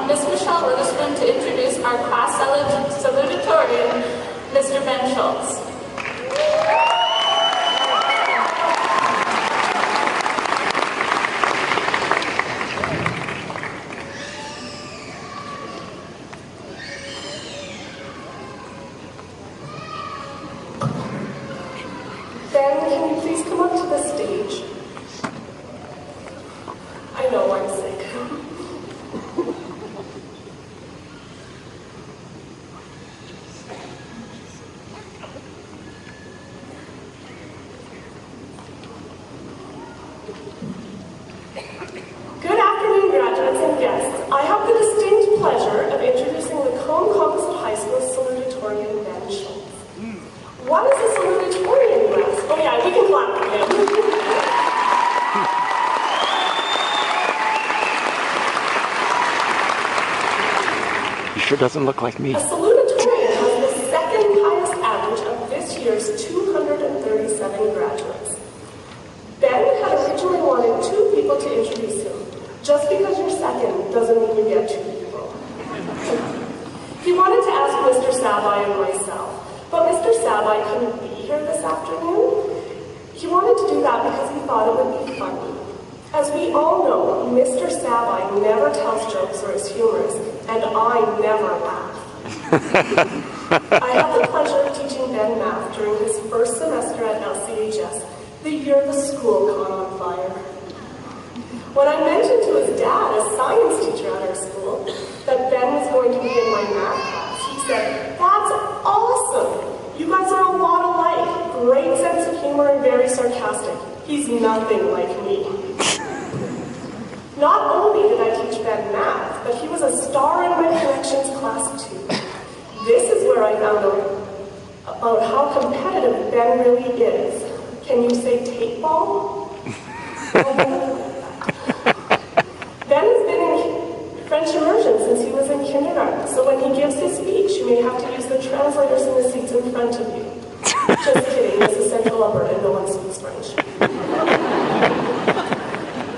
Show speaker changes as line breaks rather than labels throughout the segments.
Miss Michelle Witherspoon to introduce our class salutatorian, Mr. Ben Schultz.
Ben, can you please come up to the stage? I know I'm sick. Good afternoon, graduates and guests. I have the distinct pleasure of introducing the Cone Composite High School salutatorian, Ben Schultz. What is a salutatorian, you ask? Oh yeah, we can clap for him.
He sure doesn't look like me.
A salutatorian has the second highest average of this year's 237 graduates. Ben had originally wanted 2 people to introduce him. Just because you're second doesn't mean you get 2 people. He wanted to ask Mr. Sabai and myself, but Mr. Sabai couldn't be here this afternoon. He wanted to do that because he thought it would be funny. As we all know, Mr. Sabai never tells jokes or is humorous, and I never laugh. I had the pleasure of teaching Ben math during his first semester at LCHS, the year the school caught on fire. When I mentioned to his dad, a science teacher at our school, that Ben was going to be in my math class, he said, "That's awesome! You guys are a lot alike. Great sense of humor and very sarcastic. He's nothing like me." Not only did I teach Ben math, but he was a star in my connections class too. This is where I found out about how competitive Ben really is. Can you say tape ball? Ben has been in French immersion since he was in kindergarten, so when he gives his speech, you may have to use the translators in the seats in front of you. Just kidding, this is Central Alberta and no one speaks French.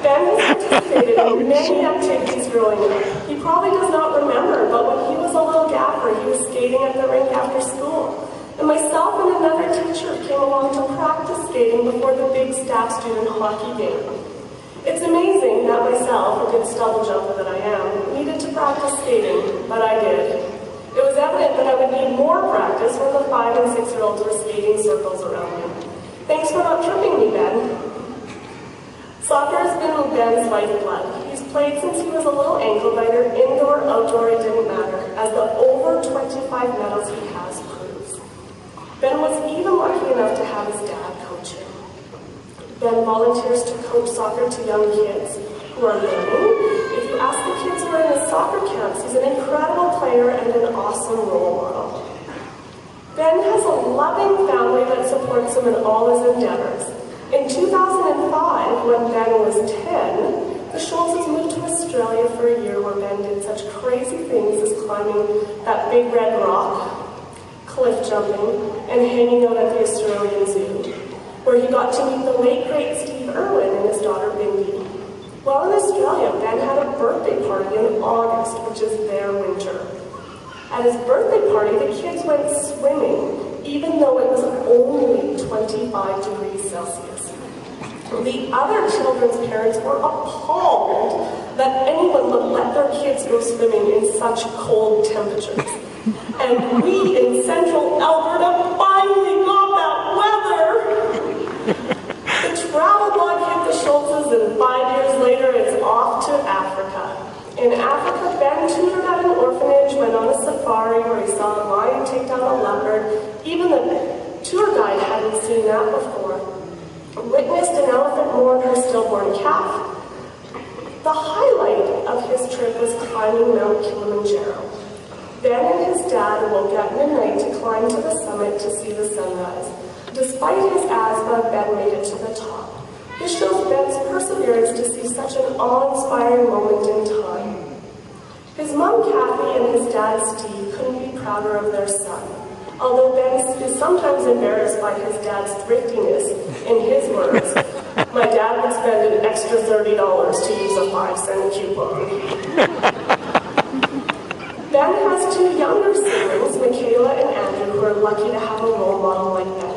Ben has participated in many activities growing up. He probably does not remember, but when he was a little gaffer, he was skating at the rink after school. And myself and another teacher came along to practice skating before the big staff student hockey game. It's amazing that myself, a good stubble jumper that I am, needed to practice skating, but I did. It was evident that I would need more practice when the 5- and 6-year-olds were skating circles around me. Thanks for not tripping me, Ben. Soccer has been Ben's lifeblood. He's played since he was a little ankle biter, indoor, outdoor, it didn't matter, as the over 25 medals he has proves. Ben was even lucky enough to have his dad coach him. Ben volunteers to coach soccer to young kids who are learning. If you ask the kids who are in his soccer camps, he's an incredible player and an awesome role model. Ben has a loving family that supports him in all his endeavors. In 2005, when Ben was 10, the Schultzes moved to Australia for a year where Ben did such crazy things as climbing that big red rock, cliff jumping, and hanging out at the Australian Zoo, where he got to meet the late great Steve Irwin and his daughter Bindi. While in Australia, Ben had a birthday party in August, which is their winter. At his birthday party, the kids went swimming, even though it was only 25 degrees Celsius. The other children's parents were appalled that anyone would let their kids go swimming in such cold temperatures. And we in central Alberta finally got that weather! The travel bug hit the Schultzes, and 5 years later it's off to Africa. In Africa, Ben tutored at an orphanage, went on a safari where he saw a lion take down a leopard. Even the tour guide hadn't seen that before. Witnessed an elephant mourn her stillborn calf. The highlight of his trip was climbing Mount Kilimanjaro. Ben and his dad woke at midnight to climb to the summit to see the sunrise. Despite his asthma, Ben made it to the top. This shows Ben's perseverance to see such an awe-inspiring moment in time. His mom, Kathy, and his dad, Steve, couldn't be prouder of their son. Although Ben is sometimes embarrassed by his dad's thriftiness, in his words, "My dad would spend an extra $30 to use a 5-cent coupon." younger siblings, Michaela and Andrew, who are lucky to have a role model like Ben.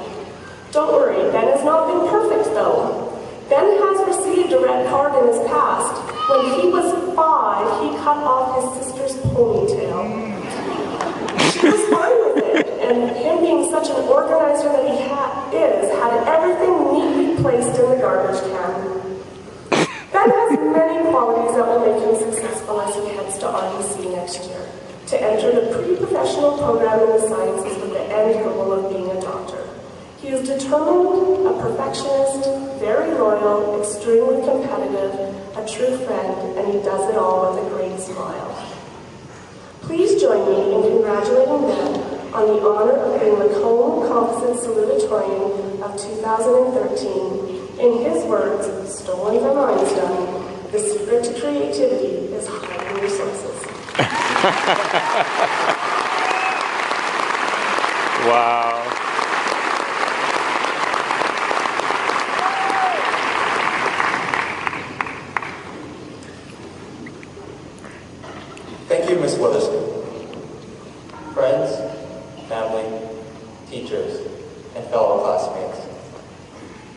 Don't worry, Ben has not been perfect though. Ben has received a red card in his past. When he was 5, he cut off his sister's ponytail. She was fine with it, and him being such an organizer that he had everything neatly placed in the garbage can. Ben has many qualities that will make him successful as he heads to RBC next year, to enter the pre-professional program in the sciences with the end goal of being a doctor. He is determined, a perfectionist, very loyal, extremely competitive, a true friend, and he does it all with a great smile. Please join me in congratulating Ben on the honor of being Macomb Composite Salutatorian of 2013. In his words, stolen from Einstein, the secret to creativity is hiding resources.
Wow.
Thank you, Ms. Witherspoon. Friends, family, teachers, and fellow classmates,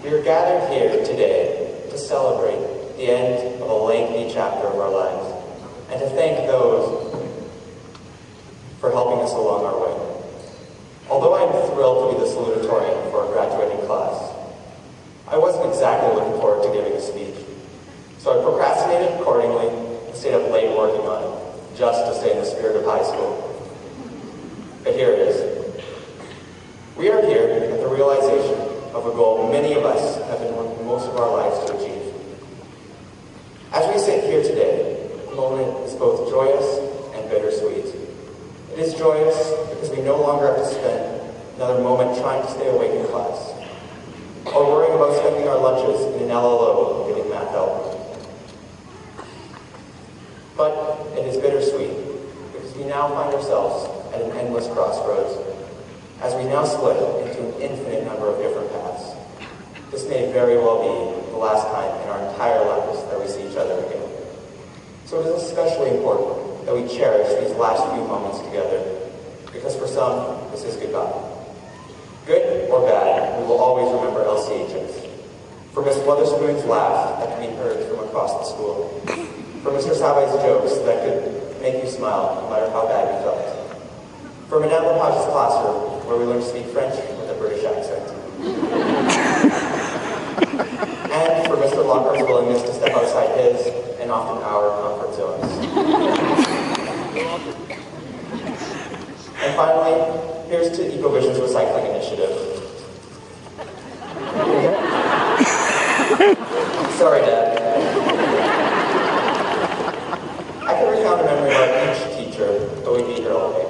we are gathered here today to celebrate the end of a lengthy chapter of our lives and to thank those for helping us along our way. Although I am thrilled to be the salutatorian for a graduating class, I wasn't exactly looking forward to giving a speech, so I procrastinated accordingly and stayed up late working on it, just to stay in the spirit of high school. But here it is. We are here at the realization of a goal many of us have been working most of our lives to achieve. As we sit here today, the moment is both joyous and bittersweet. It is joyous because we no longer have to spend another moment trying to stay awake in class, or worrying about spending our lunches in an LLO getting math help. But it is bittersweet because we now find ourselves at an endless crossroads, as we now split into an infinite number of different paths. This may very well be the last time in our entire lives that we see each other again. So it is especially important that we cherish these last few moments together, because for some, this is goodbye. Good or bad, we will always remember LCHS. For Miss Witherspoon's laugh that can be heard from across the school. For Mr. Sabay's jokes that could make you smile no matter how bad you felt. For Madame Lepage's classroom, where we learned to speak French with a British accent. And for Mr. Lockhart's willingness to step outside his, and often our, comfort zones. And finally, here's to EcoVision's recycling initiative. Sorry, Dad. I can recount a memory about each teacher, but we'd be here all day.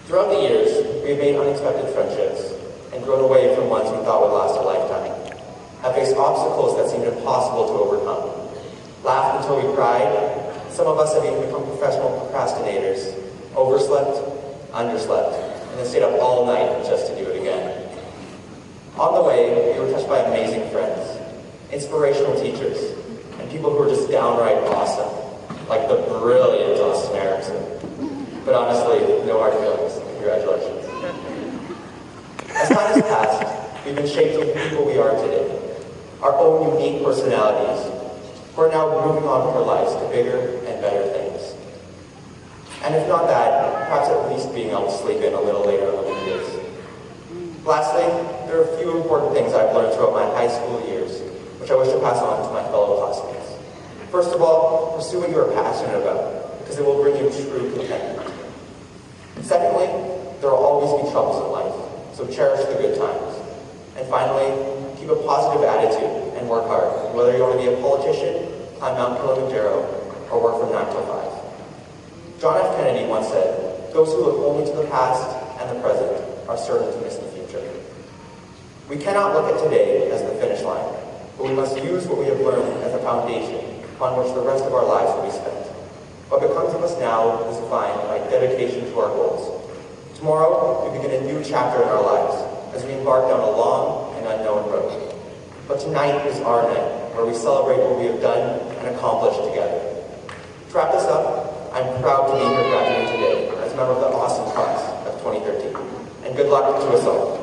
Throughout the years, we have made unexpected friendships and grown away from ones we thought would last a lifetime. Have faced obstacles that seemed impossible to overcome. Laughed until we cried. Some of us have even become professional procrastinators. Overslept, underslept, and then stayed up all night just to do it again. On the way, we were touched by amazing friends, inspirational teachers, and people who were just downright awesome, like the brilliant Austin Erickson. But honestly, no hard feelings. Congratulations. As time has passed, we've been shaped into the people we are today. Our own unique personalities. We're now moving on with our lives to bigger and better things. And if not that, perhaps at least being able to sleep in a little later on the weekdays. Lastly, there are a few important things I've learned throughout my high school years, which I wish to pass on to my fellow classmates. First of all, pursue what you are passionate about, because it will bring you true contentment. Secondly, there will always be troubles in life, so cherish the good times. And finally, keep a positive attitude and work hard, whether you want to be a politician, climb Mount Kilimanjaro, or work from 9 till 5. John F. Kennedy once said, "Those who look only to the past and the present are certain to miss the future." We cannot look at today as the finish line, but we must use what we have learned as a foundation upon which the rest of our lives will be spent. What becomes of us now is defined by dedication to our goals. Tomorrow, we begin a new chapter in our lives as we embark down a long and unknown road. But tonight is our night, where we celebrate what we have done and accomplished together. To wrap this up, I'm proud to be here graduating today as a member of the awesome class of 2013. And good luck to us all.